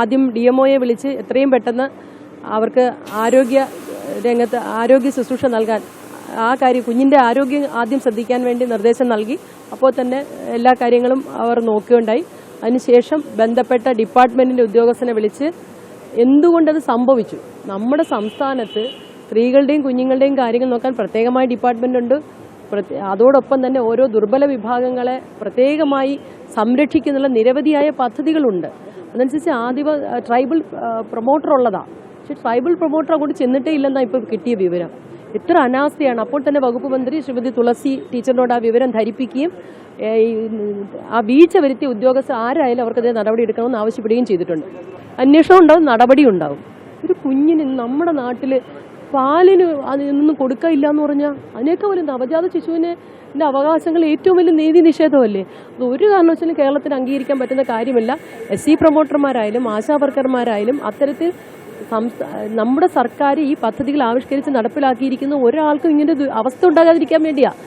ആദ്യം DMOയെ വിളിച്ച് എത്രയും പെട്ടെന്ന് അവർക്ക് ആരോഗ്യ ശുശ്രൂഷ നൽകാൻ ആ കാര്യം കുഞ്ഞിൻ്റെ ആരോഗ്യം ആദ്യം ശ്രദ്ധിക്കാൻ വേണ്ടി നിർദ്ദേശം നൽകി. അപ്പോൾ തന്നെ എല്ലാ കാര്യങ്ങളും അവർ നോക്കുകയുണ്ടായി. അതിനുശേഷം ബന്ധപ്പെട്ട ഡിപ്പാർട്ട്മെൻറ്റിൻ്റെ ഉദ്യോഗസ്ഥനെ വിളിച്ച് എന്തുകൊണ്ടത് സംഭവിച്ചു, നമ്മുടെ സംസ്ഥാനത്ത് സ്ത്രീകളുടെയും കുഞ്ഞുങ്ങളുടെയും കാര്യങ്ങൾ നോക്കാൻ പ്രത്യേകമായ ഡിപ്പാർട്ട്മെൻ്റ് ഉണ്ട്. അതോടൊപ്പം തന്നെ ഓരോ ദുർബല വിഭാഗങ്ങളെ പ്രത്യേകമായി സംരക്ഷിക്കുന്നുള്ള നിരവധിയായ പദ്ധതികളുണ്ട്. അതനുസരിച്ച് ട്രൈബൽ പ്രൊമോട്ടർ ഉള്ളതാണ്. പക്ഷേ ട്രൈബൽ പ്രൊമോട്ടർ അങ്ങോട്ട് ചെന്നിട്ടേ ഇല്ലെന്നാണ് ഇപ്പോൾ കിട്ടിയ വിവരം. എത്ര അനാസ്ഥയാണ്. അപ്പോൾ തന്നെ വകുപ്പ് മന്ത്രി ശ്രീമതി തുളസി ടീച്ചറിനോട് ആ വിവരം ധരിപ്പിക്കുകയും ആ വീഴ്ച വരുത്തിയ ഉദ്യോഗസ്ഥർ ആരായാലും അവർക്കതേ നടപടി എടുക്കണമെന്ന് ആവശ്യപ്പെടുകയും ചെയ്തിട്ടുണ്ട്. അന്വേഷണം ഉണ്ടാവും, നടപടി ഉണ്ടാവും. ഒരു കുഞ്ഞിന് നമ്മുടെ നാട്ടിൽ പാലിന് അതിനൊന്നും കൊടുക്കില്ല എന്ന് പറഞ്ഞാൽ അതിനേക്കാൾ വലിയ നവജാത ശിശുവിൻ്റെ അവകാശങ്ങൾ ഏറ്റവും വലിയ നീതി നിഷേധമല്ലേ. അത് ഒരു കാരണവശാലും കേരളത്തിന് അംഗീകരിക്കാൻ പറ്റുന്ന കാര്യമല്ല. SC പ്രൊമോട്ടർമാരായാലും ആശാവർക്കർമാരായാലും അത്തരത്തിൽ നമ്മുടെ സർക്കാർ ഈ പദ്ധതികൾ ആവിഷ്കരിച്ച് നടപ്പിലാക്കിയിരിക്കുന്ന ഒരാൾക്കും ഇങ്ങനെ അവസ്ഥ ഉണ്ടാകാതിരിക്കാൻ വേണ്ടിയാണ്.